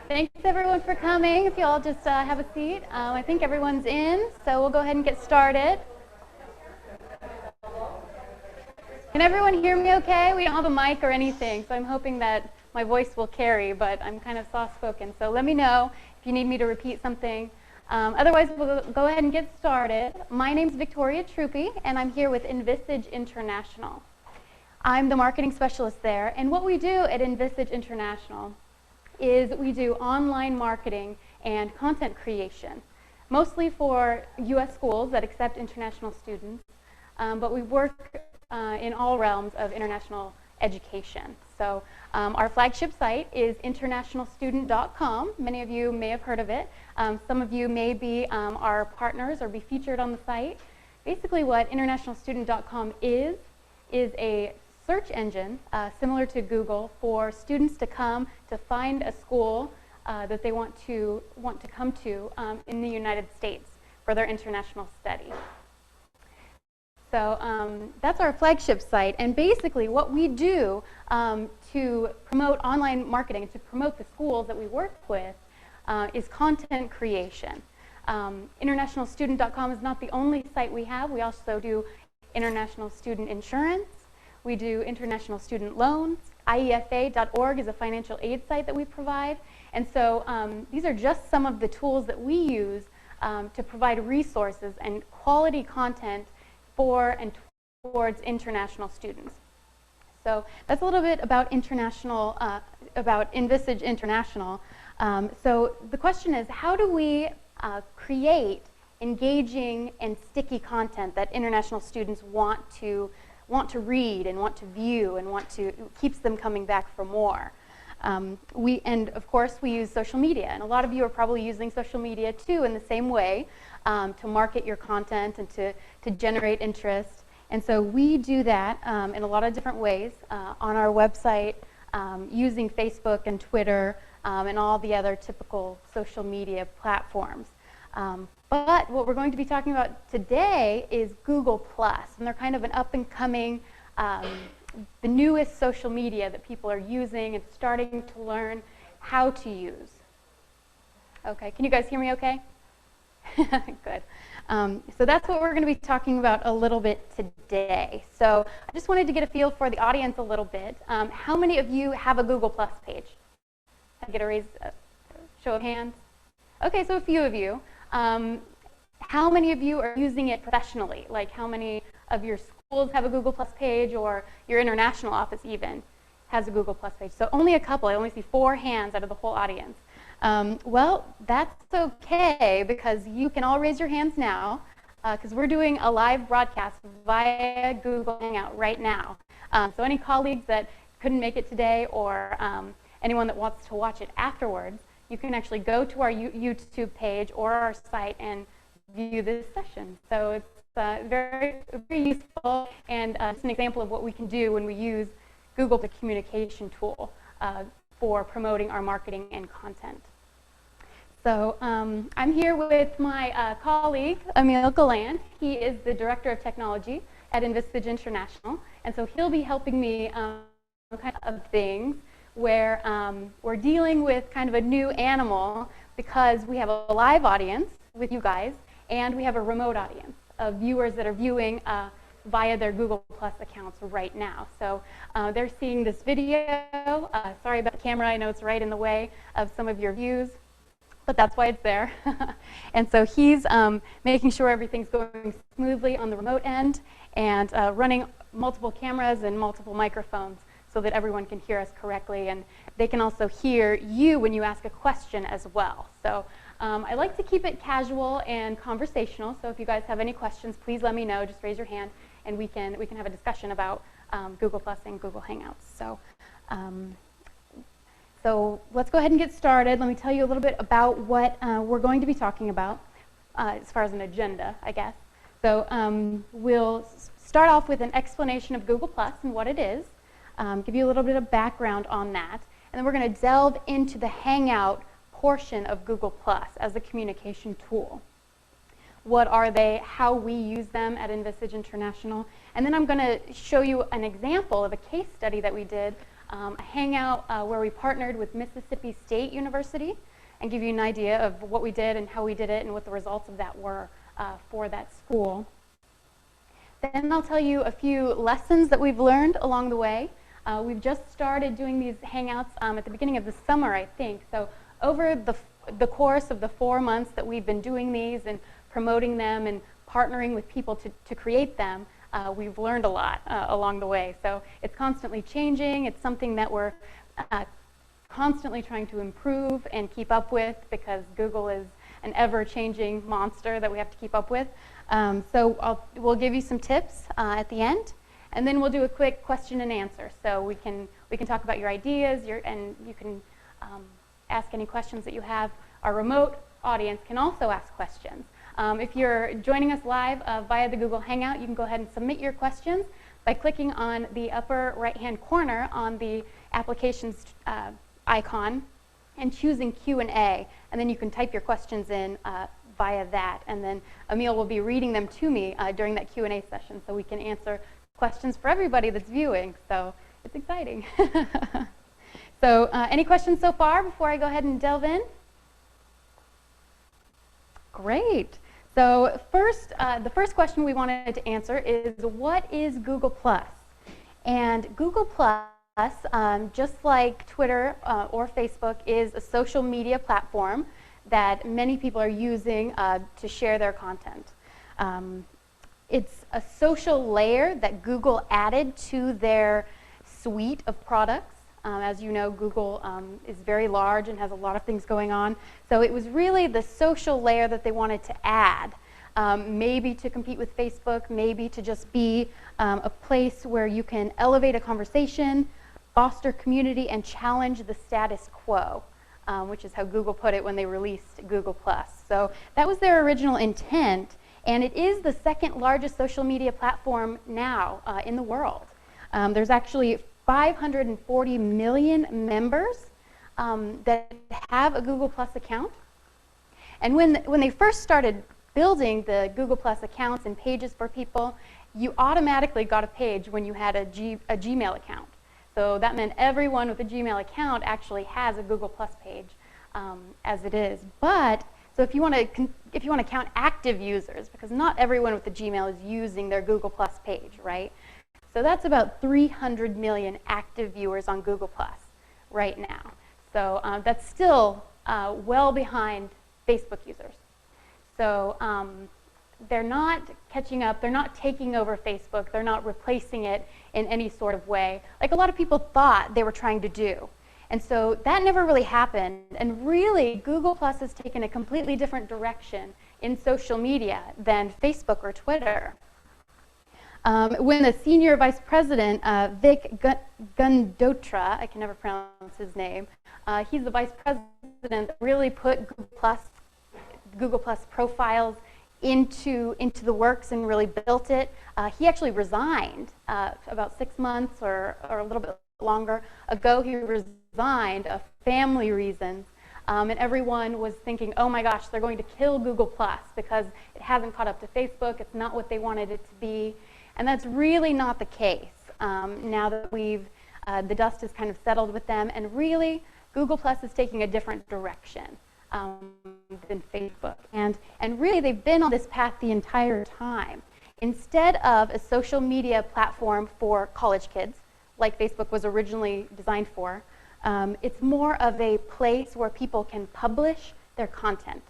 Thanks everyone for coming. If you all just have a seat. I think everyone's in, so we'll go ahead and get started. Can everyone hear me okay? We don't have a mic or anything, so I'm hoping that my voice will carry, but I'm kind of soft-spoken, so let me know if you need me to repeat something. Otherwise, we'll go ahead and get started. My name's Victoria Truppi, and I'm here with Envisage International. I'm the marketing specialist there, and what we do at Envisage International is we do online marketing and content creation, mostly for U.S. schools that accept international students, but we work in all realms of international education. So our flagship site is internationalstudent.com. Many of you may have heard of it. Some of you may be our partners or be featured on the site. Basically what internationalstudent.com is a search engine similar to Google for students to come to find a school that they want to come to in the United States for their international study. So that's our flagship site, and basically what we do to promote online marketing, to promote the schools that we work with, is content creation. Internationalstudent.com is not the only site we have. We also do international student insurance. We do international student loans. IEFA.org is a financial aid site that we provide. And so these are just some of the tools that we use to provide resources and quality content for and towards international students. So that's a little bit about about Envisage International. So the question is, how do we create engaging and sticky content that international students want to read and want to view and keeps them coming back for more? And of course we use social media, and a lot of you are probably using social media too in the same way to market your content and to generate interest. And so we do that in a lot of different ways on our website, using Facebook and Twitter and all the other typical social media platforms. But what we're going to be talking about today is Google+, and they're kind of an up-and-coming, the newest social media that people are using and starting to learn how to use. Okay, can you guys hear me okay? Good. So that's what we're going to be talking about a little bit today. So I just wanted to get a feel for the audience a little bit. How many of you have a Google+ page? Can I get a show of hands? Okay, so a few of you. How many of you are using it professionally? Like how many of your schools have a Google+ page, or your international office even has a Google+ page? So only a couple. I only see 4 hands out of the whole audience. Well, that's okay, because you can all raise your hands now, because we're doing a live broadcast via Google Hangout right now. So any colleagues that couldn't make it today, or anyone that wants to watch it afterwards, you can actually go to our YouTube page or our site and view this session. So it's very, very useful, and it's an example of what we can do when we use Google as a communication tool for promoting our marketing and content. So I'm here with my colleague, Emil Galland. He is the Director of Technology at Envisage International, and so he'll be helping me kind of things where we're dealing with kind of a new animal, because we have a live audience with you guys, and we have a remote audience of viewers that are viewing via their Google+ accounts right now. So they're seeing this video. Sorry about the camera, I know it's right in the way of some of your views, but that's why it's there. And so he's making sure everything's going smoothly on the remote end, and running multiple cameras and multiple microphones so that everyone can hear us correctly, and they can also hear you when you ask a question as well. So I like to keep it casual and conversational, so if you guys have any questions, please let me know. Just raise your hand, and we can have a discussion about Google+ and Google Hangouts. So let's go ahead and get started. Let me tell you a little bit about what we're going to be talking about as far as an agenda, I guess. So we'll start off with an explanation of Google+ and what it is. Give you a little bit of background on that, and then we're going to delve into the Hangout portion of Google+ as a communication tool. What are they, how we use them at Envisage International, and then I'm going to show you an example of a case study that we did a hangout where we partnered with Mississippi State University and give you an idea of what we did and how we did it and what the results of that were for that school. Then I'll tell you a few lessons that we've learned along the way. We've just started doing these Hangouts at the beginning of the summer, I think. So over the course of the 4 months that we've been doing these and promoting them and partnering with people to create them, we've learned a lot along the way. So it's constantly changing. It's something that we're constantly trying to improve and keep up with because Google is an ever-changing monster that we have to keep up with. So we'll give you some tips at the end, and then we'll do a quick question and answer. So we can talk about your ideas, and you can ask any questions that you have. Our remote audience can also ask questions. If you're joining us live via the Google Hangout, you can go ahead and submit your questions by clicking on the upper right-hand corner on the applications icon and choosing Q&A, and then you can type your questions in via that, and then Emil will be reading them to me during that Q&A session so we can answer questions for everybody that's viewing, so it's exciting. So any questions so far before I go ahead and delve in? Great. So first, the first question we wanted to answer is, what is Google+? And Google+, just like Twitter or Facebook, is a social media platform that many people are using to share their content. It's a social layer that Google added to their suite of products. As you know, Google is very large and has a lot of things going on. So it was really the social layer that they wanted to add, maybe to compete with Facebook, maybe to just be a place where you can elevate a conversation, foster community, and challenge the status quo, which is how Google put it when they released Google+. So that was their original intent, and it is the second largest social media platform now in the world. There's actually 540 million members that have a Google+ account. And when they first started building the Google+ accounts and pages for people, you automatically got a page when you had a Gmail account. So that meant everyone with a Gmail account actually has a Google+ page as it is. But so if you want to count active users, because not everyone with a Gmail is using their Google+ page, right? So that's about 300 million active viewers on Google+ right now. So that's still well behind Facebook users. So they're not catching up, they're not taking over Facebook, they're not replacing it in any sort of way, like a lot of people thought they were trying to do. And so that never really happened, and really Google+ has taken a completely different direction in social media than Facebook or Twitter. When the senior vice president, Vic Gundotra, I can never pronounce his name, he's the vice president that really put Google+ profiles into the works and really built it. He actually resigned about 6 months or a little bit longer ago. He resigned of family reasons, and everyone was thinking, oh my gosh, they're going to kill Google+ because it hasn't caught up to Facebook, it's not what they wanted it to be. And that's really not the case now that the dust has kind of settled with them, and really Google+ is taking a different direction than Facebook. And really they've been on this path the entire time. Instead of a social media platform for college kids, like Facebook was originally designed for, it's more of a place where people can publish their content.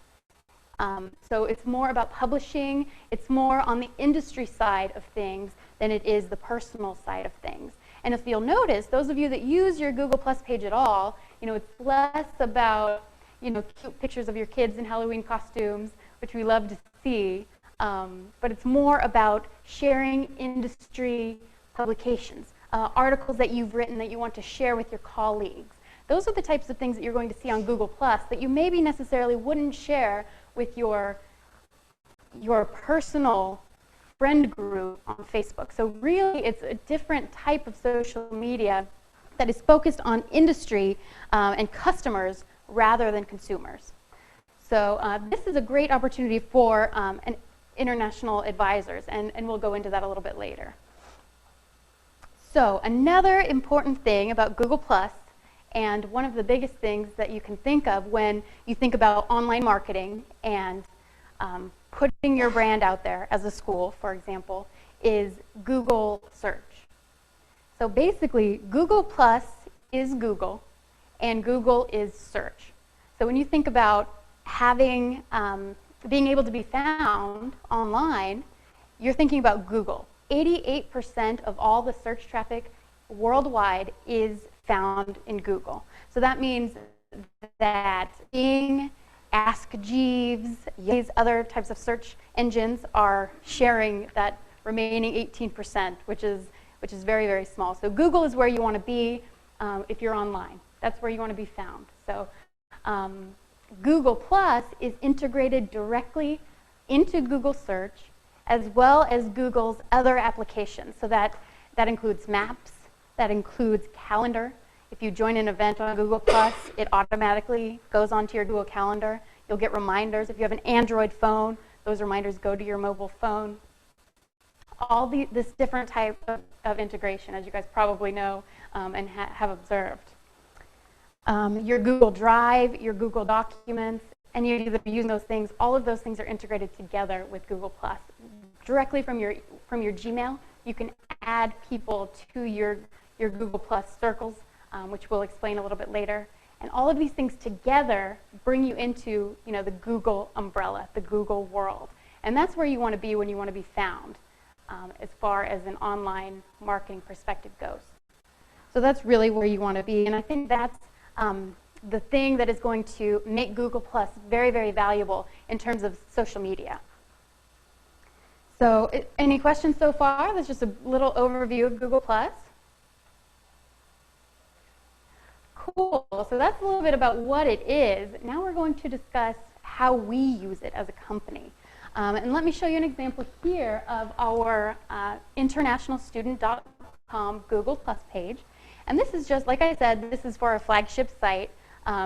So it's more about publishing, it's more on the industry side of things than it is the personal side of things. And if you'll notice, those of you that use your Google+ page at all, it's less about cute pictures of your kids in Halloween costumes, which we love to see, but it's more about sharing industry publications, articles that you've written that you want to share with your colleagues. Those are the types of things that you're going to see on Google+ that you maybe necessarily wouldn't share with your personal friend group on Facebook. So really, it's a different type of social media that is focused on industry and customers rather than consumers. So this is a great opportunity for international advisors, and we'll go into that a little bit later. So another important thing about Google+, and one of the biggest things that you can think of when you think about online marketing and putting your brand out there as a school, for example, is Google search. So basically, Google+ is Google, and Google is search. So when you think about having, being able to be found online, you're thinking about Google. 88% of all the search traffic worldwide is found in Google. So that means that Bing, Ask Jeeves, these other types of search engines are sharing that remaining 18%, which is very, very small. So Google is where you want to be if you're online. That's where you want to be found. So Google Plus is integrated directly into Google Search as well as Google's other applications. So that includes Maps, that includes Calendar. If you join an event on Google Plus, it automatically goes onto your Google Calendar. You'll get reminders. If you have an Android phone, those reminders go to your mobile phone. All this different type of integration, as you guys probably know and have observed. Your Google Drive, your Google Documents, any of you that are using those things, all of those things are integrated together with Google+. Directly from your Gmail, you can add people to your Google+ circles, which we'll explain a little bit later. And all of these things together bring you into, the Google umbrella, the Google world. And that's where you want to be when you want to be found, as far as an online marketing perspective goes. So that's really where you want to be. And I think that's the thing that is going to make Google Plus very, very valuable in terms of social media. So any questions so far? That's just a little overview of Google Plus. Cool. So that's a little bit about what it is. Now we're going to discuss how we use it as a company. And let me show you an example here of our internationalstudent.com Google Plus page. And this is just, like I said, this is for our flagship site.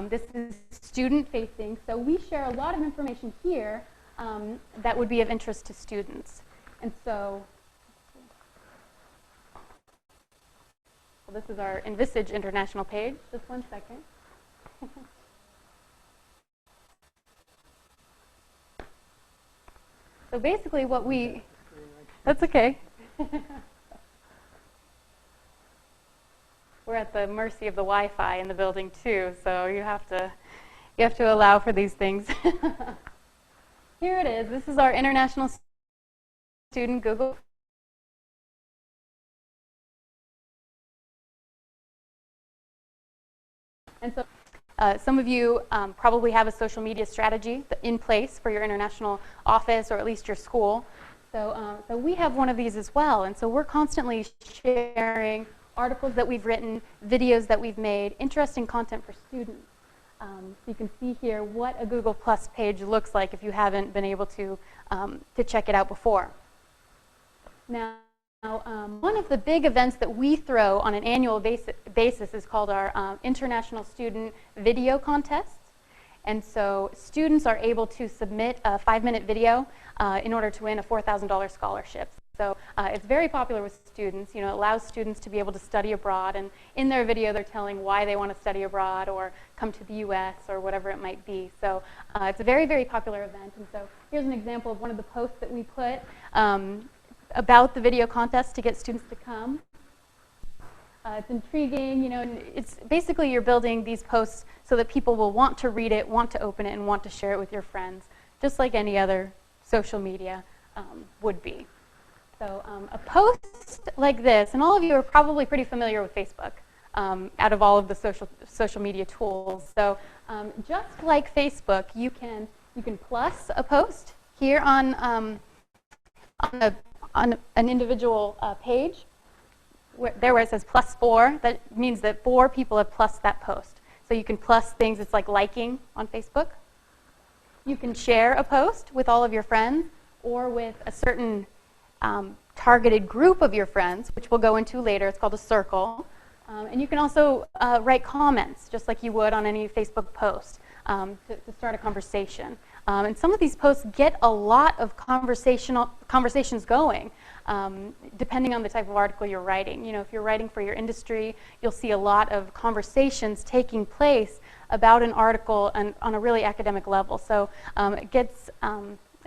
This is student-facing, so we share a lot of information here that would be of interest to students. And so, well, this is our Envisage International page. Just one second. So basically what we, that's okay. We're at the mercy of the Wi-Fi in the building too, so you have to allow for these things. Here it is. This is our international student Google. And so some of you probably have a social media strategy in place for your international office or at least your school. So we have one of these as well. And so we're constantly sharing articles that we've written, videos that we've made, interesting content for students. So you can see here what a Google Plus page looks like if you haven't been able to check it out before. Now, one of the big events that we throw on an annual basis is called our International Student Video Contest. And so students are able to submit a 5-minute video in order to win a $4,000 scholarship. So it's very popular with students. It allows students to be able to study abroad, and in their video they're telling why they want to study abroad or come to the US or whatever it might be. So it's a very, very popular event. And so here's an example of one of the posts that we put about the video contest to get students to come. It's intriguing, and it's basically you're building these posts so that people will want to read it, want to open it, and want to share it with your friends, just like any other social media would be. So a post like this, and all of you are probably pretty familiar with Facebook out of all of the social media tools. So just like Facebook, you can plus a post here on an individual page. Where it says +4, that means that 4 people have plus that post. So you can plus things, it's like liking on Facebook. You can share a post with all of your friends or with a certain targeted group of your friends, which we'll go into later. It's called a circle. And you can also write comments, just like you would on any Facebook post, to start a conversation. And some of these posts get a lot of conversations going, depending on the type of article you're writing. You know, if you're writing for your industry, you'll see a lot of conversations taking place about an article on a really academic level. So it gets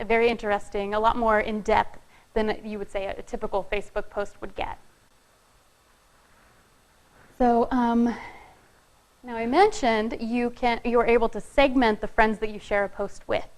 very interesting, a lot more in depth than you would say a typical Facebook post would get. So now I mentioned you're able to segment the friends that you share a post with.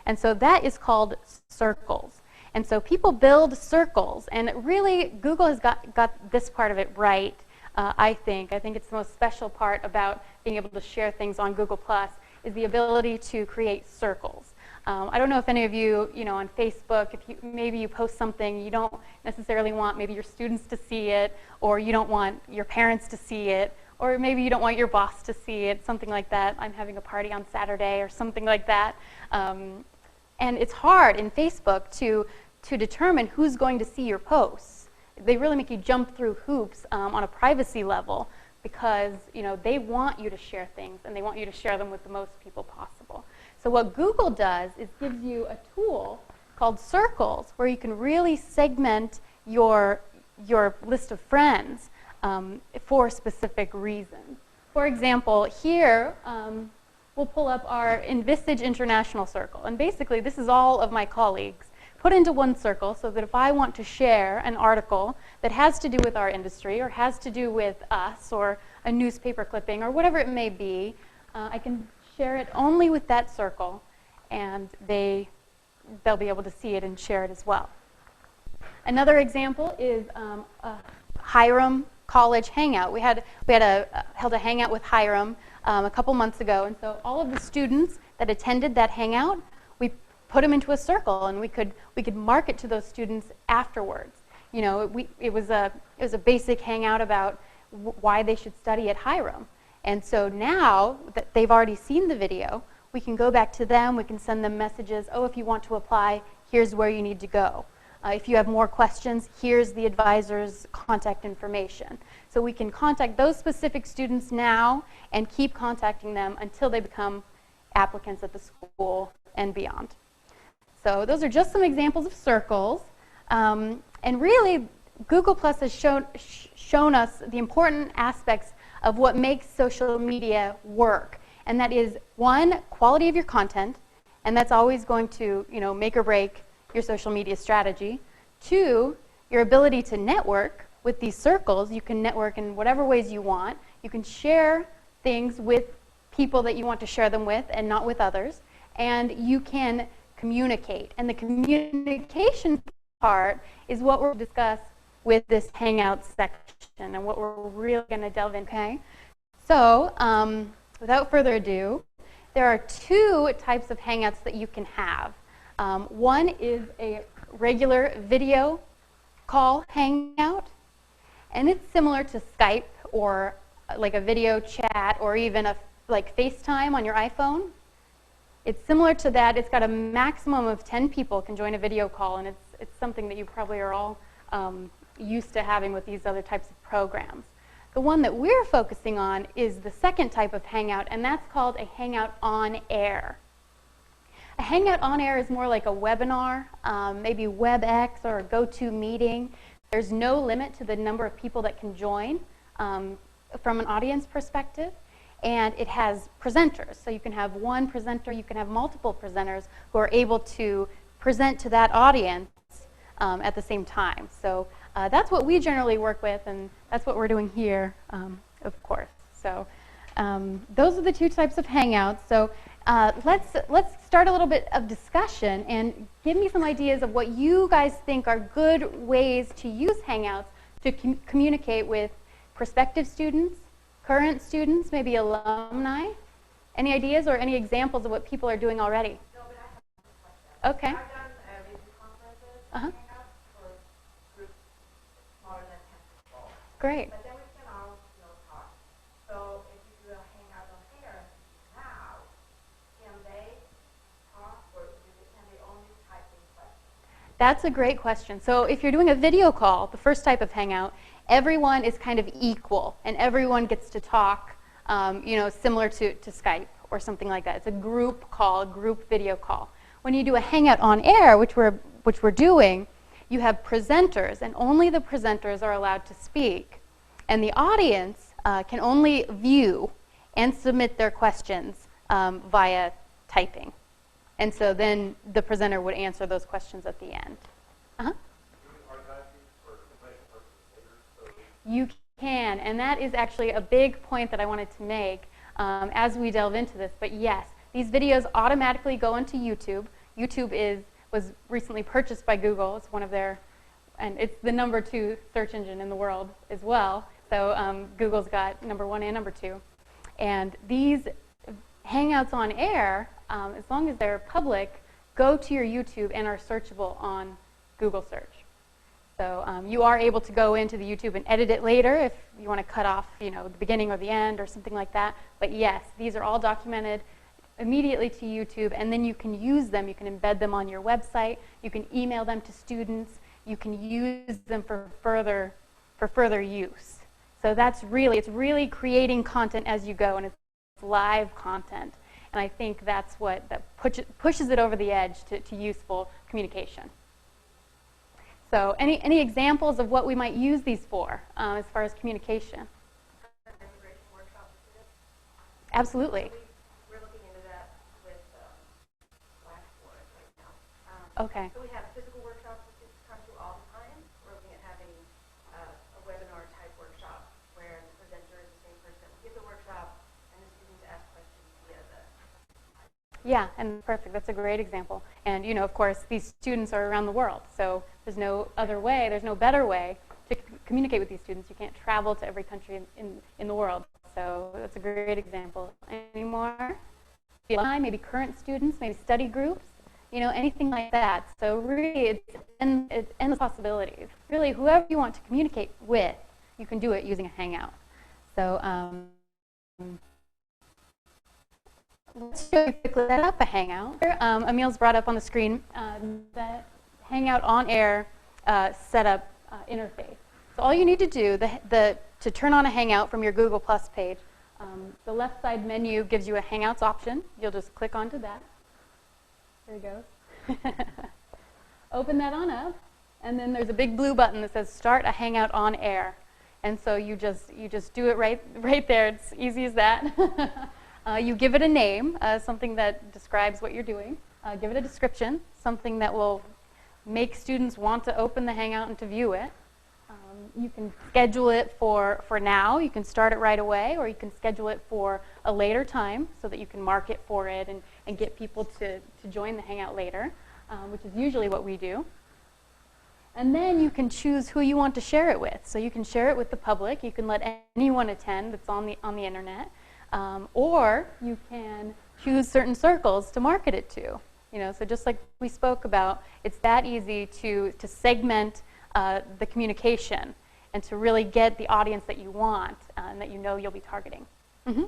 And so that is called circles. And so people build circles, and really Google has got this part of it right, I think. I think it's the most special part about being able to share things on Google Plus is the ability to create circles. I don't know if any of you, on Facebook, maybe you post something, you don't necessarily want maybe your students to see it, or you don't want your parents to see it, or maybe you don't want your boss to see it, something like that. I'm having a party on Saturday or something like that. And it's hard in Facebook to determine who's going to see your posts. They really make you jump through hoops on a privacy level because they want you to share things and they want you to share them with the most people possible. So what Google does is gives you a tool called Circles where you can really segment your list of friends for specific reasons. For example, here we'll pull up our Envisage International circle. And basically, this is all of my colleagues put into one circle so that if I want to share an article that has to do with our industry or has to do with us or a newspaper clipping or whatever it may be, I can share it only with that circle, and they'll be able to see it and share it as well. Another example is a Hiram College Hangout. We held a hangout with Hiram a couple months ago, and so all of the students that attended that hangout, we put them into a circle, and we could market to those students afterwards. It was a basic hangout about why they should study at Hiram. And so now that they've already seen the video, we can go back to them, we can send them messages, oh, if you want to apply, here's where you need to go. If you have more questions, here's the advisor's contact information. So we can contact those specific students now and keep contacting them until they become applicants at the school and beyond. So those are just some examples of circles. And really, Google Plus has shown us the important aspects of what makes social media work. And that is, one, quality of your content, and that's always going to make or break your social media strategy. Two, your ability to network with these circles. You can network in whatever ways you want. You can share things with people that you want to share them with and not with others. And you can communicate. And the communication part is what we'll discuss with this Hangout section and what we're really going to delve in. Okay? So without further ado, there are two types of Hangouts that you can have. One is a regular video call Hangout, and it's similar to Skype or like a video chat or even like FaceTime on your iPhone. It's similar to that. It's got a maximum of 10 people can join a video call, and it's something that you probably are all used to having with these other types of programs. The one that we're focusing on is the second type of Hangout, and that's called a Hangout on Air. A Hangout on Air is more like a webinar, maybe WebEx or a GoToMeeting. There's no limit to the number of people that can join from an audience perspective, and it has presenters. So you can have one presenter, you can have multiple presenters who are able to present to that audience at the same time. So that's what we generally work with, and that's what we're doing here, of course. So those are the two types of Hangouts. So let's start a little bit of discussion and give me some ideas of what you guys think are good ways to use Hangouts to communicate with prospective students, current students, maybe alumni. Any ideas or any examples of what people are doing already? No, but I have a question. Okay. I've done video conferences, Hangouts for groups smaller than 10 people. Great. But then we can all talk. So if you do a Hangout on Air now, can they talk or can they only type in questions? That's a great question. So if you're doing a video call, the first type of Hangout, everyone is kind of equal and everyone gets to talk, similar to Skype or something like that. It's a group call, a group video call. When you do a Hangout on air, which we're doing, you have presenters, and only the presenters are allowed to speak. And the audience can only view and submit their questions via typing. And so then the presenter would answer those questions at the end. You can, and that is actually a big point that I wanted to make as we delve into this. But yes, these videos automatically go into YouTube. YouTube was recently purchased by Google. It's one of their, and it's the #2 search engine in the world as well. So Google's got #1 and #2. And these Hangouts on air, as long as they're public, go to your YouTube and are searchable on Google search. So you are able to go into the YouTube and edit it later if you want to cut off, the beginning or the end or something like that. But yes, these are all documented immediately to YouTube, and then you can use them. You can embed them on your website. You can email them to students. You can use them for further use. So it's really creating content as you go, and it's live content. And I think that's what pushes it over the edge to useful communication. So any examples of what we might use these for as far as communication? Integration workshop with students. Absolutely. We're looking into that with Blackboard right now. Okay. So we have physical workshops that students come to all the time. We're looking at having a webinar type workshop where the presenter is the same person that will give the workshop and the students ask questions via the. Yeah, and perfect. That's a great example. And of course, these students are around the world, so there's no other way, there's no better way to communicate with these students. You can't travel to every country in the world. So that's a great example. Any more? Maybe current students, maybe study groups, anything like that. So really, it's endless possibilities. Really, whoever you want to communicate with, you can do it using a Hangout. So let's show you quickly set up a Hangout. Emil's brought up on the screen the Hangout on air setup interface. So all you need to do to turn on a Hangout from your Google Plus page, the left side menu gives you a Hangouts option. You'll just click onto that. There it goes. Open that on up, and then there's a big blue button that says Start a Hangout on Air. And so you just do it right there. It's easy as that. You give it a name, something that describes what you're doing. Give it a description, something that will make students want to open the Hangout and to view it. You can schedule it for now. You can start it right away, or you can schedule it for a later time so that you can mark it for it and get people to join the Hangout later, which is usually what we do. And then you can choose who you want to share it with. So you can share it with the public. You can let anyone attend that's on the internet. Or you can choose certain circles to market it to. So just like we spoke about, it's that easy to segment the communication and to really get the audience that you want and that you'll be targeting. Mm-hmm.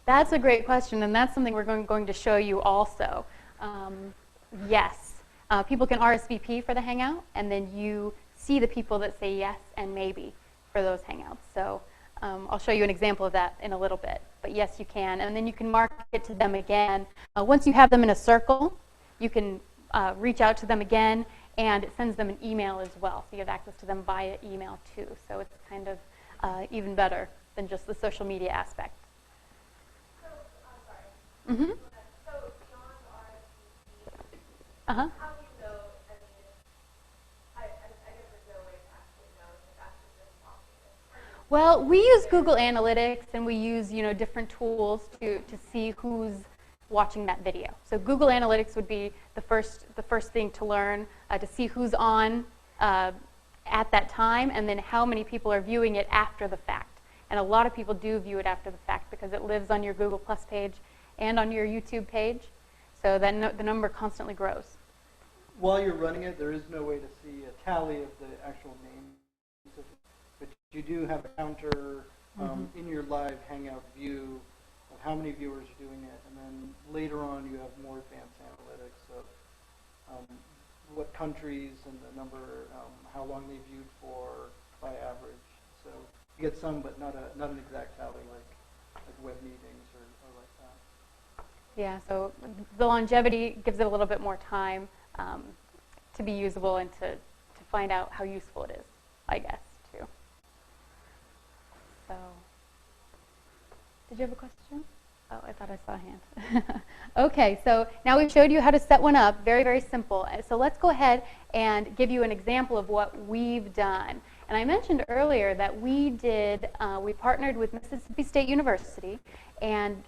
That's a great question, and that's something we're going to show you also. Yes, people can RSVP for the Hangout, and then you see the people that say yes and maybe for those Hangouts. So I'll show you an example of that in a little bit. But yes, you can. And then you can market it to them again. Once you have them in a circle, you can reach out to them again, and it sends them an email as well. So you have access to them via email too. So it's kind of even better than just the social media aspect. So, I'm sorry. Mm-hmm. So beyond RSVP, Uh-huh. how do you know, I guess there's no way to actually know if that's just possible. Well, we use Google Analytics, and we use different tools to see who's watching that video. So Google Analytics would be the first thing to learn, to see who's on at that time, and then how many people are viewing it after the fact. And a lot of people do view it after the fact because it lives on your Google Plus page and on your YouTube page. So that the number constantly grows. While you're running it, there is no way to see a tally of the actual names, but you do have a counter in your live Hangout view of how many viewers are doing it, and then later on you have more advanced analytics of what countries and the number, how long they viewed for by average. So you get some, but not an exact tally like web meetings or like that. Yeah, so the longevity gives it a little bit more time to be usable and to find out how useful it is, I guess, too. So, did you have a question? Oh, I thought I saw a hand. Okay, so now we've showed you how to set one up. Very, very simple. So let's go ahead and give you an example of what we've done. And I mentioned earlier that we partnered with Mississippi State University, and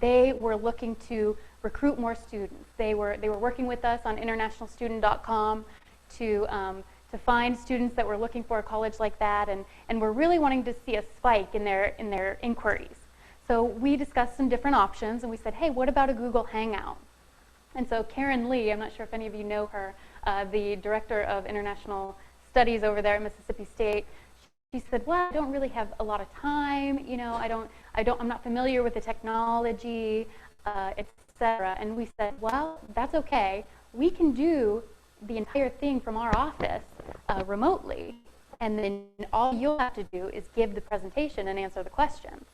they were looking to recruit more students. They were working with us on internationalstudent.com to find students that were looking for a college like that, and we're really wanting to see a spike in their inquiries. So we discussed some different options, and we said, hey, what about a Google Hangout? And so Karen Lee, I'm not sure if any of you know her, the director of international studies over there at Mississippi State, she said, well, I don't really have a lot of time, you know, I'm not familiar with the technology, etc. And we said, well, that's okay. We can do the entire thing from our office remotely, and then all you'll have to do is give the presentation and answer the questions.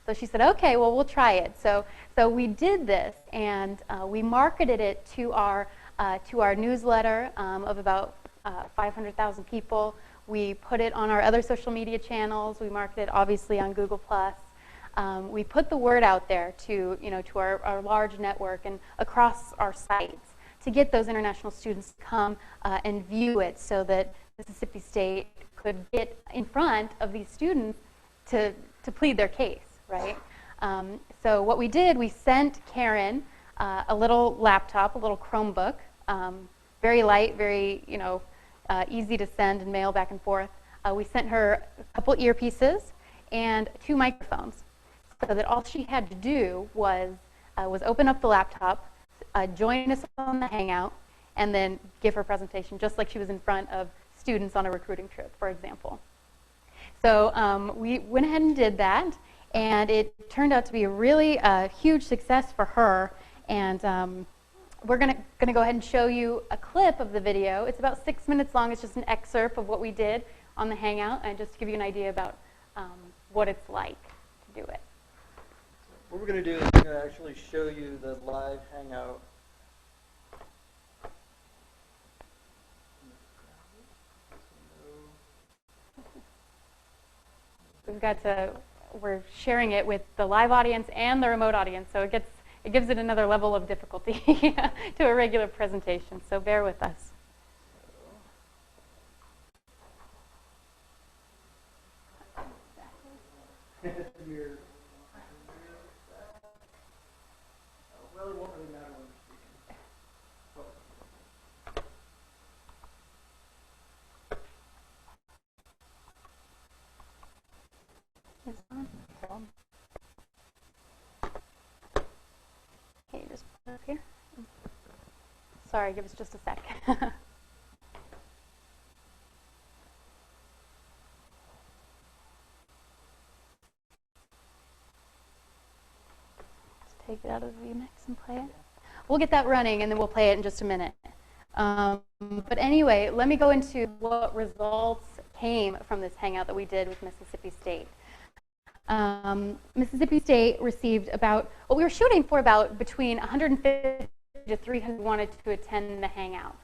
So she said, okay, well, we'll try it. So we did this, and we marketed it to our newsletter of about 500,000 people. We put it on our other social media channels. We marketed it obviously on Google+. We put the word out there to our large network and across our sites to get those international students to come and view it, so that Mississippi State could get in front of these students to plead their case. Right? So what we did, we sent Karen a little laptop, a little Chromebook, very light, very easy to send and mail back and forth. We sent her a couple earpieces and 2 microphones, so that all she had to do was open up the laptop, join us on the Hangout, and then give her presentation, just like she was in front of students on a recruiting trip, for example. So we went ahead and did that. And it turned out to be a really huge success for her. And we're going to go ahead and show you a clip of the video. It's about 6 minutes long. It's just an excerpt of what we did on the Hangout, and just to give you an idea about what it's like to do it. What we're going to do is we're going to actually show you the live Hangout. We're sharing it with the live audience and the remote audience, so it gives it another level of difficulty to a regular presentation, so bear with us. Well, it won't really matter when we're speaking. Can you just put it up here? Sorry, give us just a sec. Just take it out of the VMix and play it. We'll get that running, and then we'll play it in just a minute. But anyway, let me go into what results came from this Hangout that we did with Mississippi State. Mississippi State received about, well, we were shooting for about between 150 to 300 wanted to attend the Hangout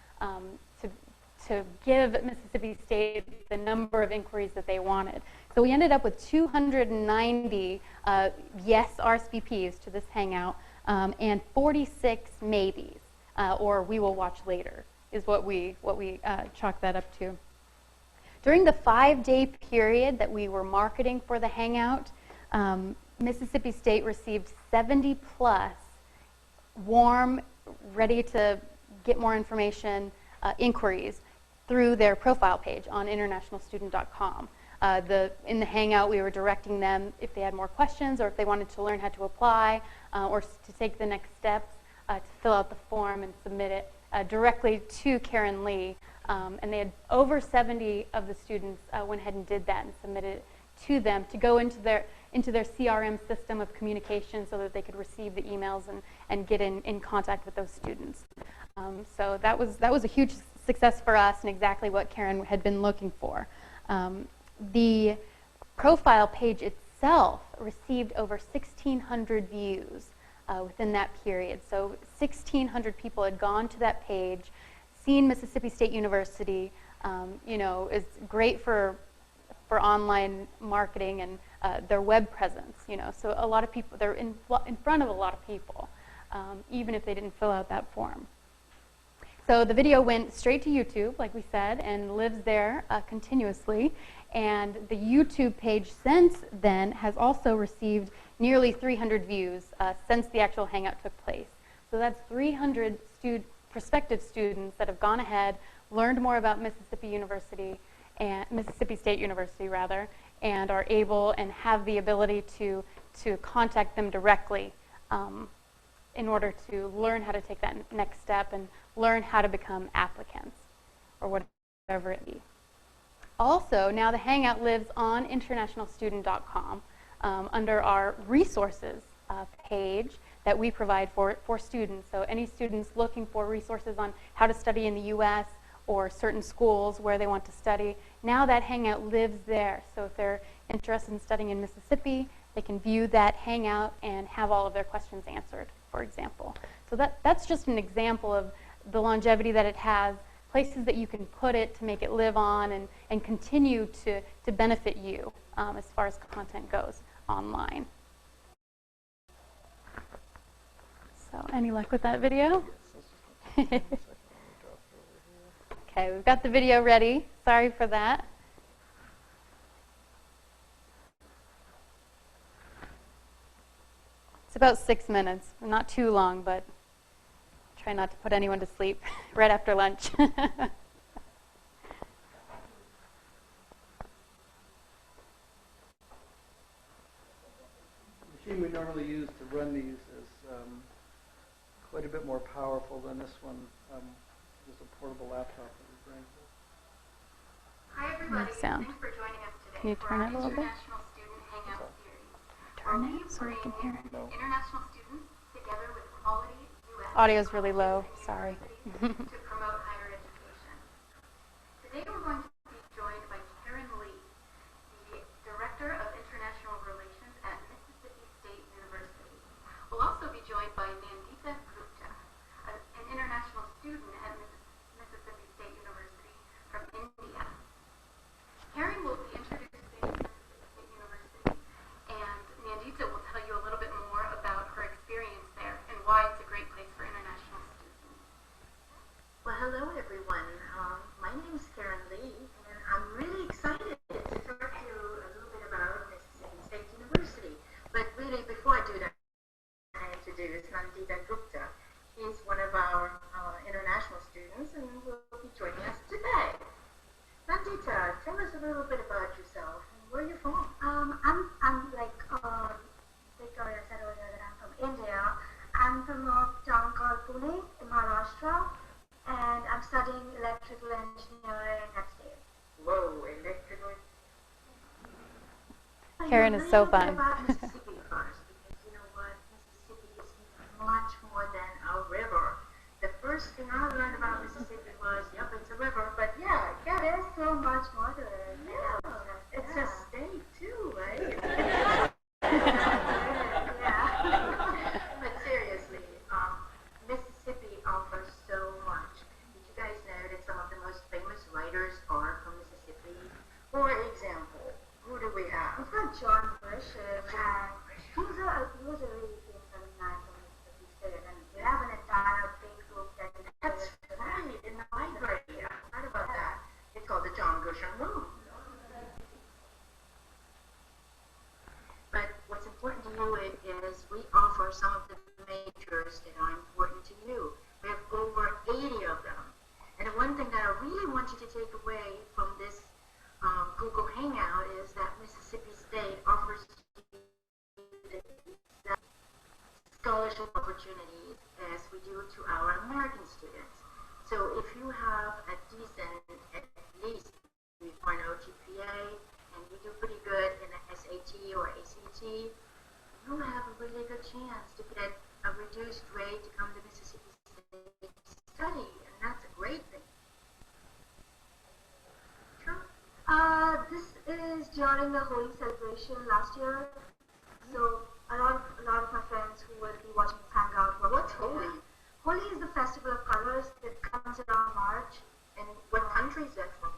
to give Mississippi State the number of inquiries that they wanted. So we ended up with 290 yes RSVPs to this Hangout, and 46 maybes, or we will watch later, is what we chalked that up to. During the 5-day period that we were marketing for the Hangout, Mississippi State received 70 plus warm, ready to get more information inquiries through their profile page on internationalstudent.com. In the Hangout, we were directing them if they had more questions or if they wanted to learn how to apply or to take the next steps to fill out the form and submit it directly to Karen Lee. And they had over 70 of the students went ahead and did that and submitted it to them to go into their CRM system of communication so that they could receive the emails and get in contact with those students. So that was a huge success for us and exactly what Karen had been looking for. The profile page itself received over 1,600 views within that period. So 1,600 people had gone to that page, seen Mississippi State University. You know, is great for online marketing and their web presence. You know, so a lot of people, they're in front of a lot of people, even if they didn't fill out that form. So the video went straight to YouTube, like we said, and lives there continuously. And the YouTube page since then has also received nearly 300 views since the actual Hangout took place. So that's 300 prospective students that have gone ahead, learned more about Mississippi University, and Mississippi State University rather, and are able and have the ability to contact them directly in order to learn how to take that next step and learn how to become applicants or whatever it be. Also, now the Hangout lives on internationalstudent.com under our resources page that we provide for students. So any students looking for resources on how to study in the U.S. or certain schools where they want to study, now that Hangout lives there. So if they're interested in studying in Mississippi, they can view that Hangout and have all of their questions answered, for example. So that's just an example of the longevity that it has, places that you can put it to make it live on and continue to benefit you as far as content goes online. So any luck with that video? Okay, we've got the video ready. Sorry for that. It's about 6 minutes. Not too long, but try not to put anyone to sleep right after lunch. The machine we normally use to run these is quite a bit more powerful than this one. It's a portable laptop that we bring. Hi everybody, Sound. thanks for joining us today Can you for turn our it a little bit? International Student Hangout series. Turn where we it so we can bring hear it. No. international students together with quality U.S. Audio's really low. Sorry. to promote higher education. Today we're going to be joined by Karen Lee, the Director of International Relations at Mississippi State University. We'll also be joined by Nandita Gupta, an international student at Mississippi State University from India. Karen will be introducing Mississippi State University, and Nandita will tell you a little bit more about her experience there and why it's a great place for international students. Well, hello everyone. My name is Karen Lee, and I'm really excited to talk to you a little bit about Mississippi State University. But really, before I do that, I introduce Nandita Gupta. He's one of our international students, and will be joining us today. Nandita, tell us a little bit about yourself and where you're from. I'm like Victoria said earlier that I'm from India. I'm from a town called Pune in Maharashtra, and I'm studying electrical engineering at State. Whoa, electrical. Karen is so fun. About Mississippi first, because you know what, Mississippi is much more than a river. The first thing I learned about Mississippi was, yep, it's a river, but yeah, There's so much more to it. yeah, it's a state too, right? Yeah. But seriously, Mississippi offers so much. Did you guys know that some of the most famous writers are from Mississippi? For example, who do we have? We've got John Grisham, and he was a really famous alumni from Mississippi State, and we have an entire big group that is That's right, in the library. I heard about that. It's called the John Grisham Room. But what's important to you is we offer some of the majors that are important to you. We have over 80 of them. And the one thing that I really want you to take away from this Google Hangout is that Mississippi State offers you the scholarship opportunities as we do to our American students. So if you have a decent, at least 3.0 GPA, and you do pretty good in the SAT or ACT, you have a really good chance to get a reduced rate to come to Mississippi State to study, and that's a great thing. Sure. This is during the Holi celebration last year. So a lot of my friends who will be watching this hangout were. What's Holi? Holi is the festival of colors that comes around March. And what country is that from?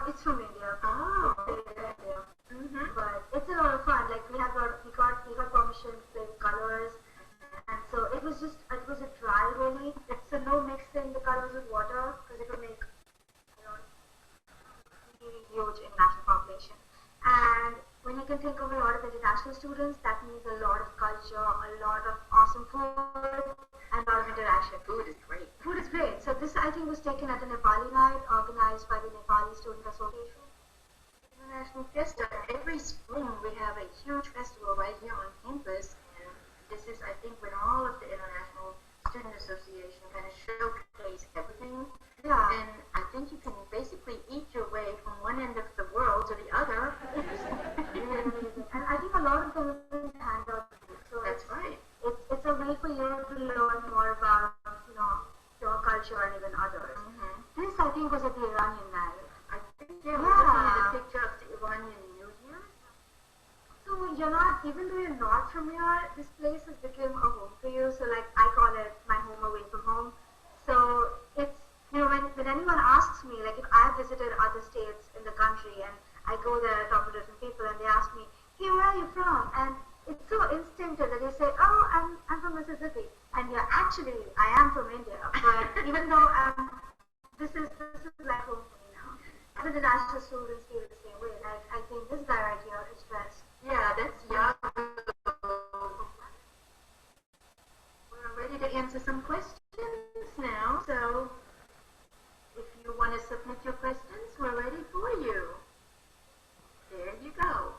It's from India. Oh. India. Mm-hmm. But it's a lot of fun. Like we got permission to play with colors, and so it was a dry Holi. So no mixing the colors with water because it would make really huge international population. And when you can think of a lot of international students, that means a lot of culture, a lot of awesome food, and a lot of interaction. Food is great. Food is great. So this, I think, was taken at a Nepali night organized by the Nepali Student Association. International Fiesta. Every spring we have a huge festival right here on campus, and this is, I think, when all of the International Student Association kind of showcase everything. Yeah. And I think you can basically eat your way from one end of the world to the other. And I think a lot of them hand out. So That's right. It's a way for you to learn more about, your culture and even others. Mm-hmm. This, I think, was at the Iranian night. I think we're looking at a picture of the Iranian New Year. So even though you're not from here, this place has become a home for you. So like I call it my home away from home. So it's, when anyone asks me, like if I've visited other states in the country and I go there and talk to different people and they ask me, hey, where are you from? And it's so instinctive that they say, oh, I'm from Mississippi. And yeah, actually, I am from India. But even though this is like home for me now. Other international students feel the same way. Like I think this guy right here is dressed. Yeah, that's Yahoo. We're ready to answer some questions now, so if you want to submit your questions, we're ready for you. There you go.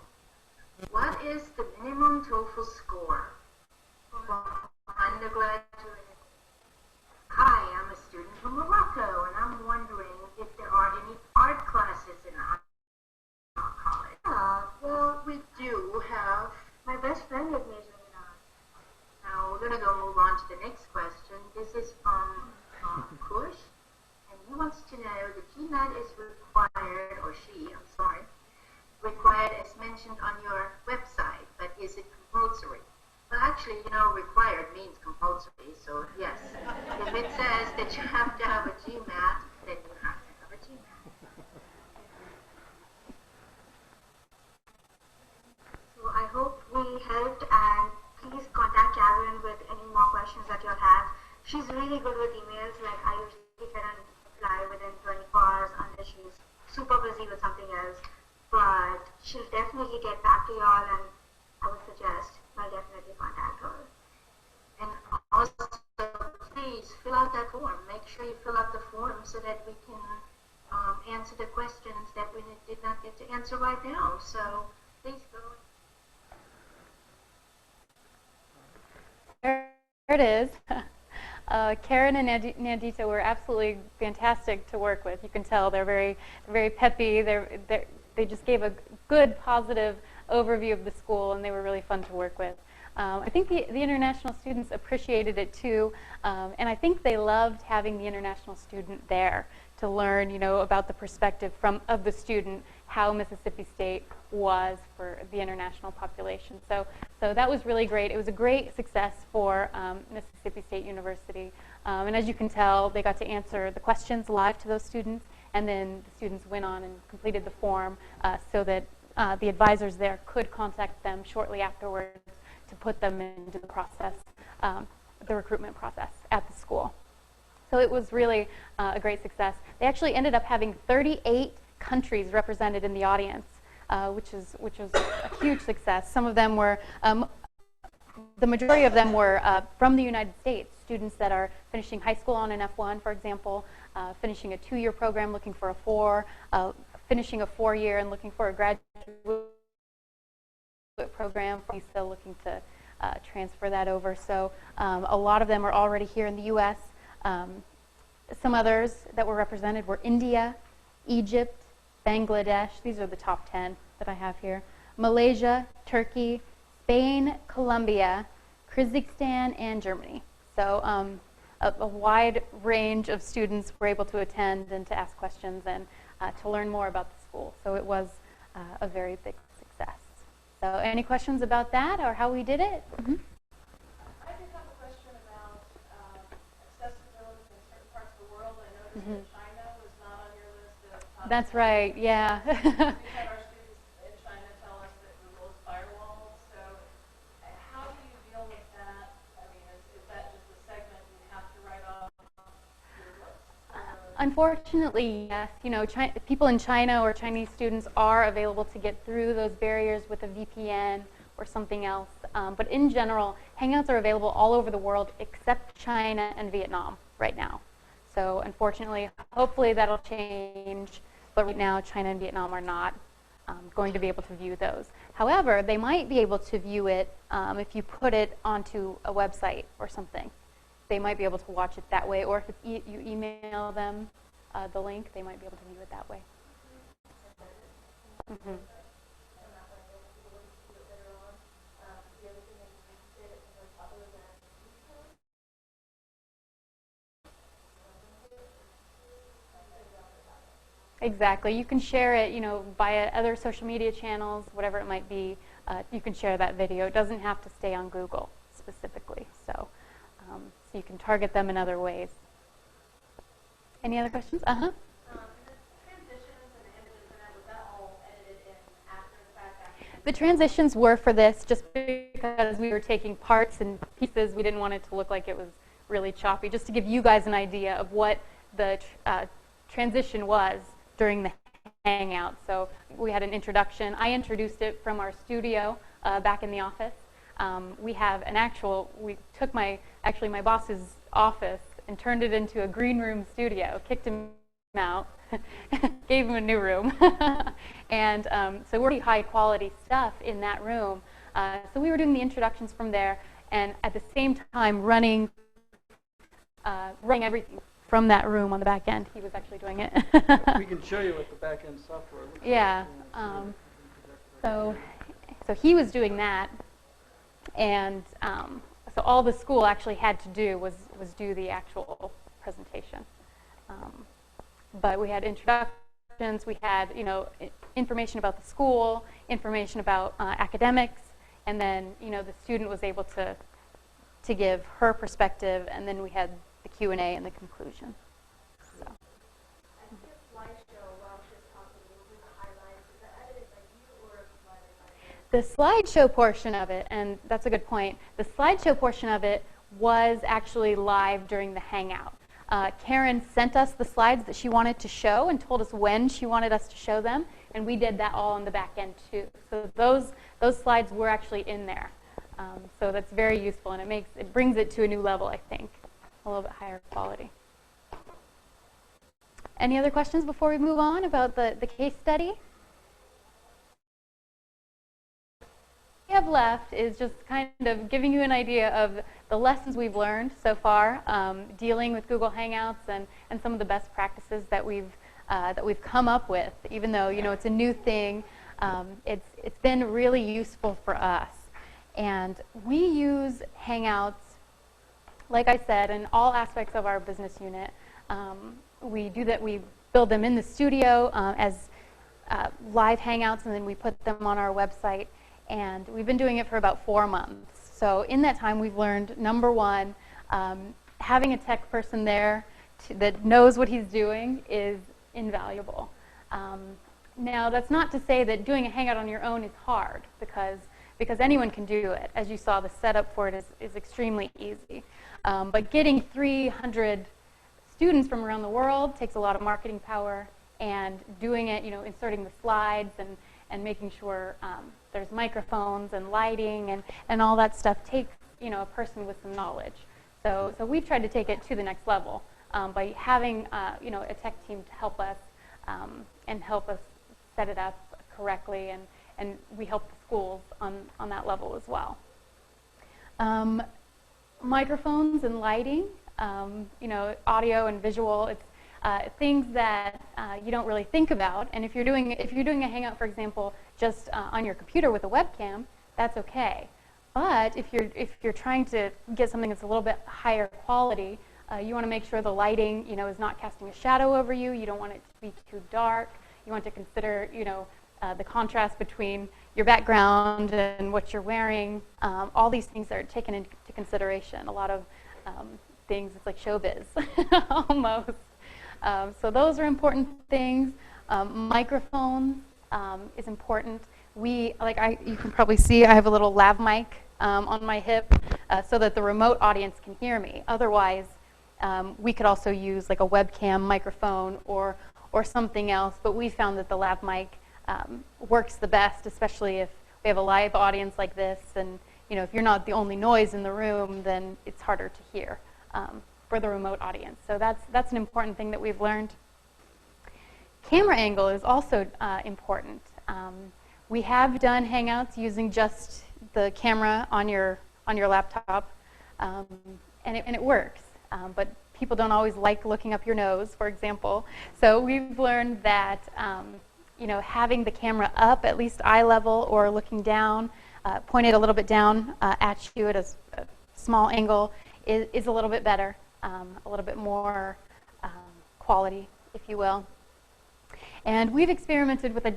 What is the minimum TOEFL score for undergraduate? Hi, I'm a student from Morocco, and I'm wondering if there are any art classes in our college. Well, we do have. My best friend is majoring in art. Now we're going to move on to the next question. This is from Kush, and he wants to know the GMAT is required, or she, I'm sorry, required as mentioned on your website, but is it compulsory? Well, actually, required means compulsory, so yes. If it says that you have to have a GMAT, then you have to have a GMAT. So I hope we helped, and please contact Karen with any more questions that you'll have. She's really good with emails. Like I usually get a reply within 24 hours unless she's super busy with something else. But she'll definitely get back to y'all, and I would suggest I'll definitely contact her. And also, please fill out that form. Make sure you fill out the form so that we can answer the questions that we did not get to answer right now. So please go. There it is. Karen and Nandita were absolutely fantastic to work with. You can tell they're very peppy. They just gave a good, positive overview of the school, and they were really fun to work with. I think the international students appreciated it too, and I think they loved having the international student there to learn, about the perspective of the student, how Mississippi State was for the international population. So that was really great. It was a great success for Mississippi State University, and as you can tell, they got to answer the questions live to those students, and then the students went on and completed the form so that the advisors there could contact them shortly afterwards to put them into the process, the recruitment process at the school. So it was really a great success. They actually ended up having 38 countries represented in the audience, which was a huge success. Some of them were, the majority of them were from the United States, students that are finishing high school on an F1, for example, finishing a 2-year program looking for a 4, finishing a 4-year and looking for a graduate program, still looking to transfer that over. So a lot of them are already here in the U.S. Some others that were represented were India, Egypt, Bangladesh. These are the top 10 that I have here. Malaysia, Turkey, Spain, Colombia, Kyrgyzstan, and Germany. So a wide range of students were able to attend and to ask questions and to learn more about the school. So it was a very big success. So any questions about that or how we did it? Mm-hmm. I did have a question about accessibility in certain parts of the world. I noticed that China was not on your list of top. That's right, yeah. We had our students in China tell us that Google is firewalled. So how do you deal with that? I mean, is that just a segment you have to write off your list? Unfortunately, yes. You know, people in China or Chinese students are available to get through those barriers with a VPN or something else. But in general, Hangouts are available all over the world except China and Vietnam right now. So unfortunately, hopefully that'll change. But right now, China and Vietnam are not going to be able to view those. However, they might be able to view it if you put it onto a website or something. They might be able to watch it that way, or if it's you email them the link, they might be able to view it that way. Mm-hmm. Exactly. You can share it, you know, via other social media channels, whatever it might be. You can share that video. It doesn't have to stay on Google specifically. So you can target them in other ways. Any other questions? And the transitions and the images for that, was that all edited in after the fact? The transitions were for this just because we were taking parts and pieces. We didn't want it to look like it was really choppy, just to give you guys an idea of what the transition was during the Hangout. So we had an introduction. I introduced it from our studio back in the office. We have an we took my boss's office and turned it into a green room studio, kicked him out, gave him a new room. And so we're pretty high quality stuff in that room. So we were doing the introductions from there, and at the same time running everything from that room on the back end. He was actually doing it. We can show you what the back end software looks yeah. like. So he was doing that, and so all the school actually had to do was do the actual presentation. But we had introductions, we had, you know, information about the school, information about academics, and then, you know, the student was able to give her perspective, and then we had the Q&A and the conclusion. So. The slideshow portion of it, and that's a good point, the slideshow portion of it was actually live during the Hangout. Karen sent us the slides that she wanted to show and told us when she wanted us to show them, and we did that all on the back end too. So those slides were actually in there. So that's very useful, and it brings it to a new level, I think, a little bit higher quality. Any other questions before we move on about the case study? What we have left is just kind of giving you an idea of the lessons we've learned so far, dealing with Google Hangouts and some of the best practices that we've come up with. Even though, you know, it's a new thing, it's been really useful for us. And we use Hangouts, like I said, in all aspects of our business unit. We do that. We build them in the studio as live Hangouts, and then we put them on our website. And we've been doing it for about 4 months. So in that time, we've learned, number one, having a tech person there that knows what he's doing is invaluable. Now, that's not to say that doing a Hangout on your own is hard, because anyone can do it. As you saw, the setup for it is extremely easy. But getting 300 students from around the world takes a lot of marketing power, and doing it, you know, inserting the slides and making sure there's microphones and lighting and all that stuff takes, you know, a person with some knowledge. So we've tried to take it to the next level by having, you know, a tech team to help us and help us set it up correctly, and we help the schools on that level as well. Microphones and lighting, you know, audio and visual, it's things that you don't really think about. And if you're doing a Hangout, for example, just on your computer with a webcam, that's okay. But if you're trying to get something that's a little bit higher quality, you want to make sure the lighting, you know, is not casting a shadow over you. You don't want it to be too dark. You want to consider, you know, the contrast between your background and what you're wearing. All these things are taken into consideration. A lot of things, it's like showbiz almost. So those are important things. Microphones is important. You can probably see I have a little lav mic on my hip so that the remote audience can hear me. Otherwise, we could also use like a webcam microphone or something else, but we found that the lav mic works the best, especially if we have a live audience like this, and if you're not the only noise in the room, then it's harder to hear for the remote audience. So that's an important thing that we've learned. Camera angle is also important. We have done Hangouts using just the camera on your laptop, and it works. But people don't always like looking up your nose, for example. So we've learned that having the camera up at least eye level or looking down, pointed a little bit down at you at a small angle is a little bit better, a little bit more quality, if you will. And we've experimented with a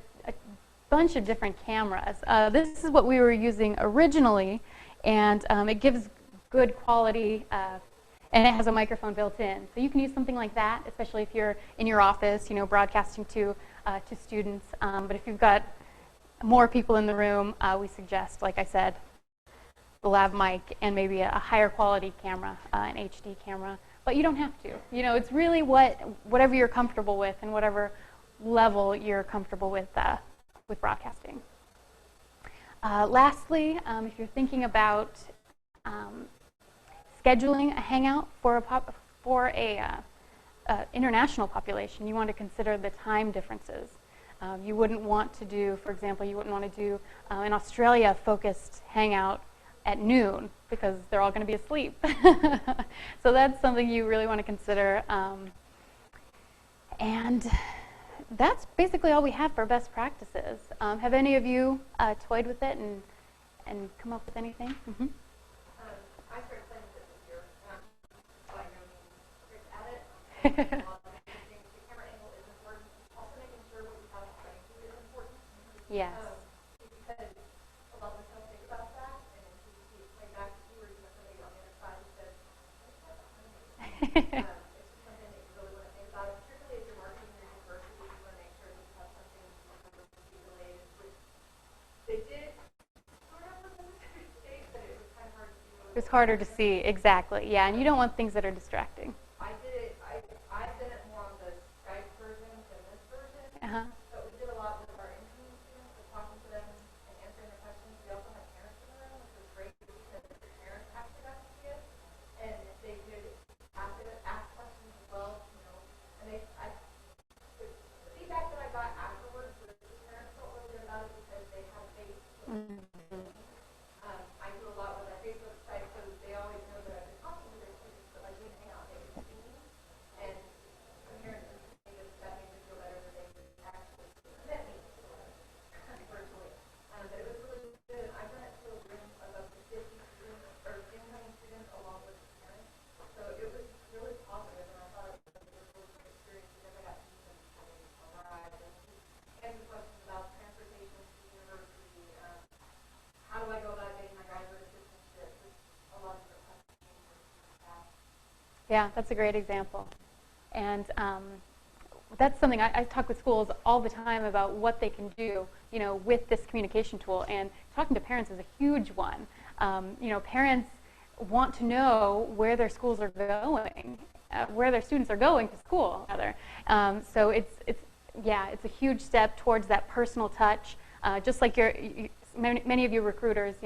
bunch of different cameras. This is what we were using originally, and it gives good quality, and it has a microphone built in. So you can use something like that, especially if you're in your office, broadcasting to students. But if you've got more people in the room, we suggest, like I said, the lav mic and maybe a higher quality camera, an HD camera. But you don't have to. It's really whatever you're comfortable with and whatever level you're comfortable with broadcasting. Lastly, if you're thinking about scheduling a Hangout for a international population, you want to consider the time differences. You wouldn't want to do, for example, an Australia-focused Hangout at noon because they're all going to be asleep. So that's something you really want to consider. And that's basically all we have for best practices. Have any of you toyed with it and come up with anything? Mm-hmm. I started playing with it this year, and I'm by no means great at it. The camera angle is important. Also making sure what you have playing to is important. Yes. Because a lot of us don't think about that, and then you see it play back to you, or you have somebody on the other side who says, "What's that behind me?" It's just something that you really want to think about, particularly if you're marketing your university. You want to make sure that you have something university related, which they did sort of with the Mississippi State, but it was kind of hard to do. It's harder to see, exactly. Yeah, and you don't want things that are distracting. I've done it more on the Skype version than this version. Uh-huh. But we did a lot with our incoming students, with talking to them and answering their questions. We also had parents in the room, which was great because the parents actually got to see it, and they could ask questions as well, And the feedback that I got afterwards was the parents felt really good about it because they had a face. Mm-hmm. I do a lot with our Facebook site, so they always know that I've been talking to their students, but like we hang out, they can see me. And the parents think that makes it feel better that they could actually met me virtually. But it was really good. I've done it to a room of up to 50 students or incoming students along with the parents. So it was really positive, and I thought it was a really good experience because I got to meet them before they arrived and answer questions about transportation to the university. How do I go about getting my graduate assistantship? Just a lot of different questions for staff. Yeah, that's a great example. And that's something I talk with schools all the time about what they can do, with this communication tool. And talking to parents is a huge one. Parents want to know where their schools are going, where their students are going to school, rather. So it's a huge step towards that personal touch. Just like many of you recruiters,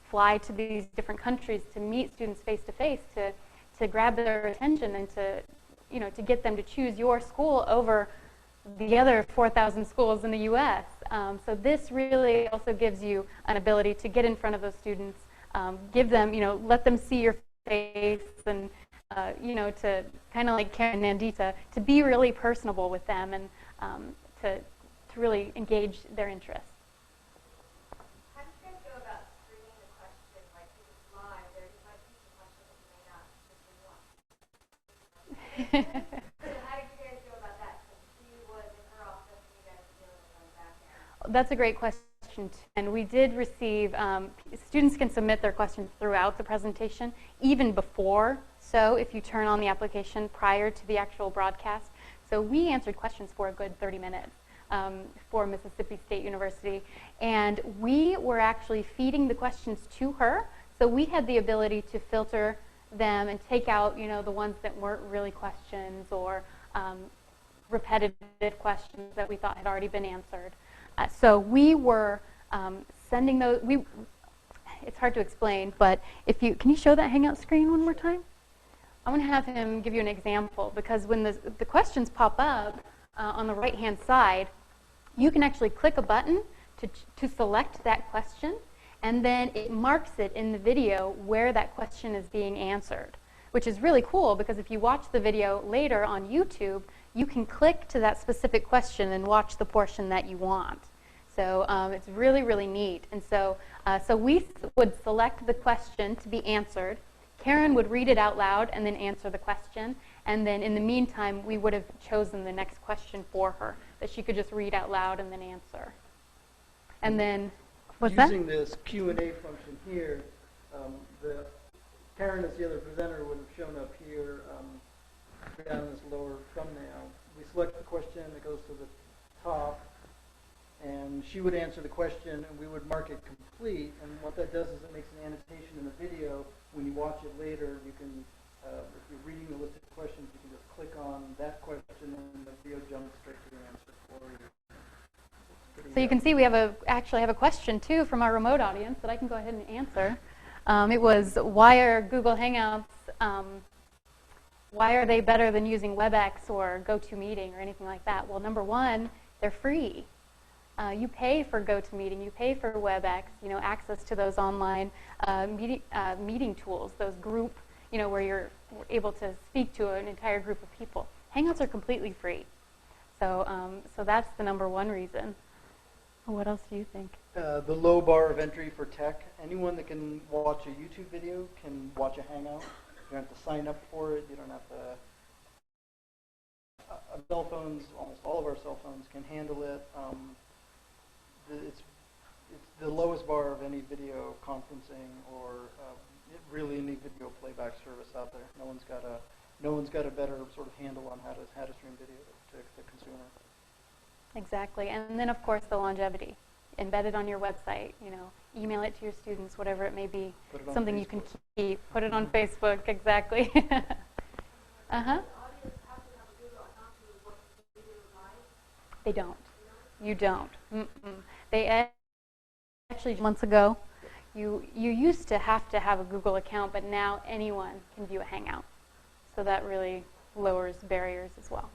fly to these different countries to meet students face to face, to grab their attention and to get them to choose your school over the other 4,000 schools in the U.S. So this really also gives you an ability to get in front of those students, give them, let them see your face, and to kind of like Karen and Nandita, to be really personable with them and to really engage their interests. How do you guys go about screening the question? Like, if it's live, there might be some questions that you may not So how did you guys go about that? Since she was in her office and you guys were dealing with her back end. That's a great question, too. And we did receive, students can submit their questions throughout the presentation, even before. So if you turn on the application prior to the actual broadcast. So we answered questions for a good 30 minutes for Mississippi State University. And we were actually feeding the questions to her. So we had the ability to filter them and take out, the ones that weren't really questions or repetitive questions that we thought had already been answered. So we were sending those. It's hard to explain, but can you show that Hangout screen one more time? I want to have him give you an example, because when the questions pop up on the right-hand side, you can actually click a button to select that question, and then it marks it in the video where that question is being answered, which is really cool, because if you watch the video later on YouTube, you can click to that specific question and watch the portion that you want. So it's really, really neat. And so we would select the question to be answered. Karen would read it out loud and then answer the question. And then in the meantime, we would have chosen the next question for her that she could just read out loud and then answer. And then, what's that? Using this Q&A function here, Karen, as the other presenter, would have shown up here down in this lower thumbnail. We select the question, it goes to the top, and she would answer the question, and we would mark it complete. And what that does is it makes an annotation in the video. When you watch it later, you can, if you're reading the list of questions, you can just click on that question, and the video jumps straight to the answer for you. So you can see we actually have a question, too, from our remote audience that I can go ahead and answer. It was, why are Google Hangouts, why are they better than using WebEx or GoToMeeting or anything like that? Well, number one, they're free. You pay for GoToMeeting, you pay for WebEx, access to those online meeting tools, those group, where you're able to speak to an entire group of people. Hangouts are completely free. So that's the number one reason. What else do you think? The low bar of entry for tech. Anyone that can watch a YouTube video can watch a Hangout. You don't have to sign up for it. You don't have to. Cell phones, almost all of our cell phones can handle it. It's the lowest bar of any video conferencing or really any video playback service out there. No one's got a better sort of handle on how to stream video to the consumer. Exactly, and then of course the longevity, embedded on your website. Email it to your students, whatever it may be. Something you can keep. Put it on Facebook. Exactly. They don't. You don't. They actually, months ago, you used to have a Google account, but now anyone can view a Hangout. So that really lowers barriers as well.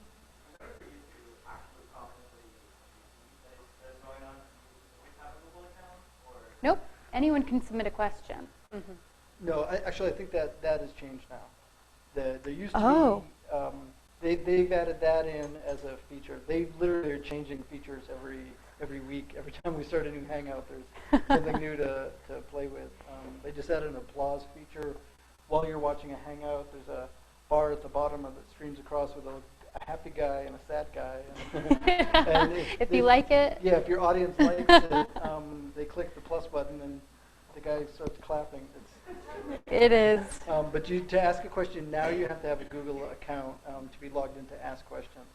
Nope. Anyone can submit a question. No, actually, I think that has changed now. There used to be, they've added that in as a feature. They literally are changing features every week. Every time we start a new Hangout, there's something new to play with. They just added an applause feature. While you're watching a Hangout, there's a bar at the bottom that streams across with a happy guy and a sad guy. And if you like it. Yeah, if your audience likes it, they click the plus button and the guy starts clapping. It is. But to ask a question, now you have to have a Google account to be logged in to ask questions.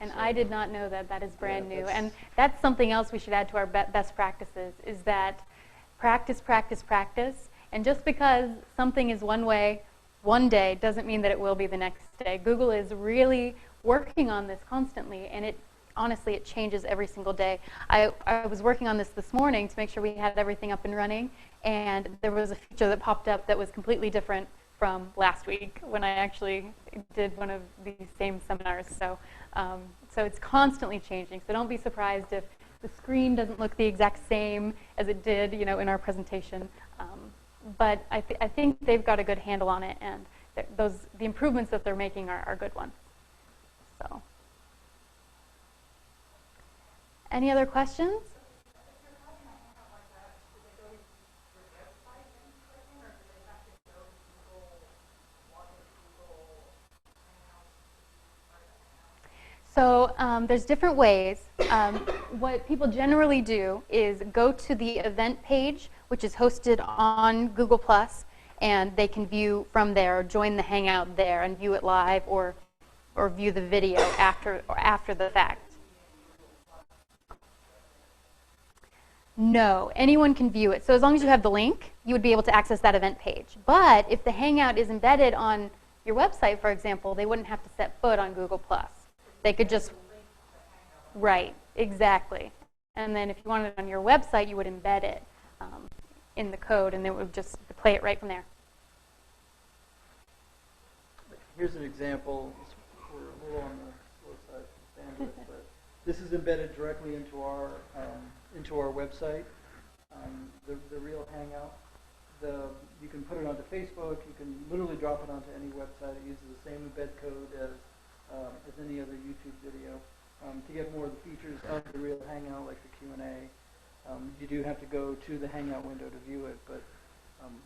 And I did not know that. That is brand new. And that's something else we should add to our best practices, is that practice, practice, practice. And just because something is one way one day doesn't mean that it will be the next day. Google is really working on this constantly, and honestly, it changes every single day. I was working on this morning to make sure we had everything up and running, and there was a feature that popped up that was completely different from last week when I actually did one of these same seminars. So it's constantly changing. So don't be surprised if the screen doesn't look the exact same as it did, in our presentation. But I think they've got a good handle on it, and the improvements that they're making are good ones. So, any other questions? So There's different ways. What people generally do is go to the event page, which is hosted on Google+, and they can view from there, or join the Hangout there and view it live, or view the video after the fact. No, anyone can view it. So as long as you have the link, you would be able to access that event page. But if the Hangout is embedded on your website, for example, they wouldn't have to set foot on Google+. They could just, right, exactly. And then if you wanted it on your website, you would embed it in the code, and it would just play it right from there. Here's an example. We're a little on the slow side for bandwidth, but this is embedded directly into our website. The real Hangout. You can put it onto Facebook. You can literally drop it onto any website. It uses the same embed code as any other YouTube video. To get more of the features of the real Hangout, like the Q&A, you do have to go to the Hangout window to view it, but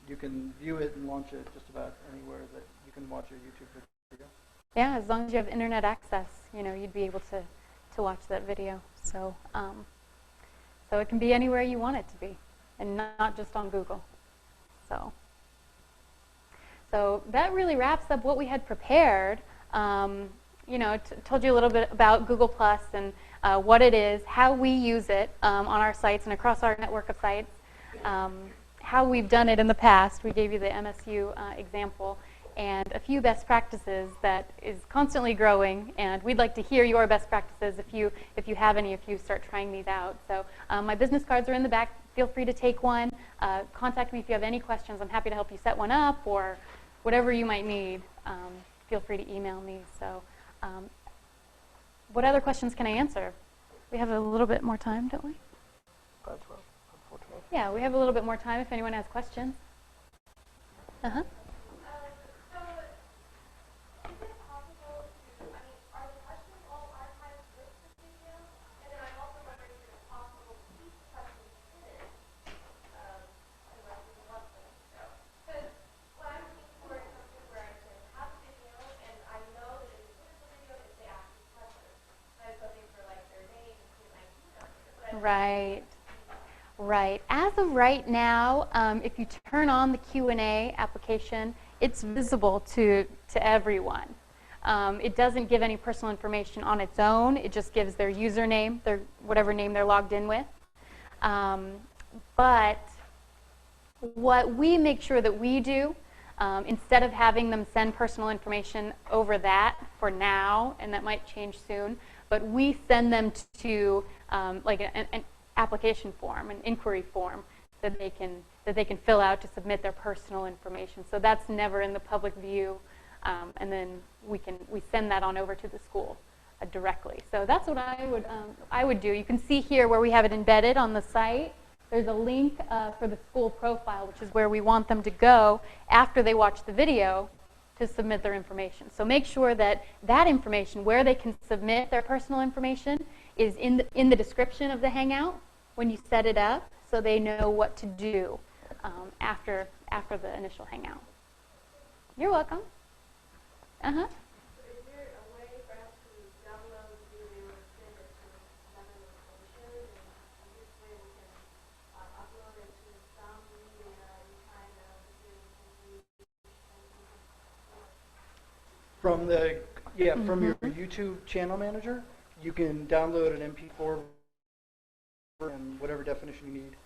you can view it and launch it just about anywhere that you can watch a YouTube video. Yeah, as long as you have internet access, you'd be able to watch that video. So, so it can be anywhere you want it to be, and not just on Google. So that really wraps up what we had prepared. Told you a little bit about Google Plus and what it is, how we use it on our sites and across our network of sites, how we've done it in the past. We gave you the MSU example, and a few best practices that is constantly growing. And we'd like to hear your best practices if you have any, if you start trying these out. So my business cards are in the back. Feel free to take one. Contact me if you have any questions. I'm happy to help you set one up, or whatever you might need. Feel free to email me. So. What other questions can I answer? We have a little bit more time, don't we? 5:12, 4:12. Yeah, we have a little bit more time if anyone has questions. Uh-huh. So, is it possible to, are the questions all archived with the video? And then I'm also wondering if it's possible to keep questions hidden, unless you want them. Because what I'm looking for is something where I can have a video, and I know that if you put the video, if they ask me questions, I was looking for like their name and ID number. Right. Right. As of right now, if you turn on the Q&A application, it's visible to everyone. It doesn't give any personal information on its own. It just gives their username, whatever name they're logged in with. But what we make sure that we do, instead of having them send personal information over that for now, and that might change soon, but we send them to like an application form, an inquiry form that they can fill out to submit their personal information. So that's never in the public view, and then we send that on over to the school directly. So that's what I would do. You can see here where we have it embedded on the site. There's a link for the school profile, which is where we want them to go after they watch the video to submit their information. So make sure that that information, where they can submit their personal information, is in the description of the Hangout when you set it up, so they know what to do after the initial Hangout. You're welcome. Uh-huh. Is there a way for us to download the video and send it to another location? And this way we can upload it to some media and kind of from your YouTube channel manager, you can download an MP4 and whatever definition you need,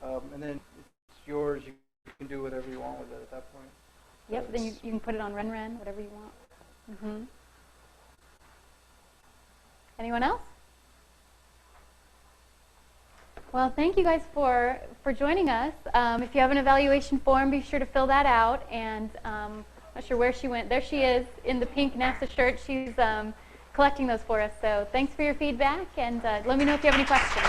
and then it's yours. You can do whatever you want with it at that point. Yep, then you can put it on RenRen, whatever you want. Mm-hmm. Anyone else? Well, thank you guys for joining us. If you have an evaluation form, be sure to fill that out. And I'm not sure where she went. There she is in the pink NASA shirt. She's collecting those for us. So thanks for your feedback, and let me know if you have any questions.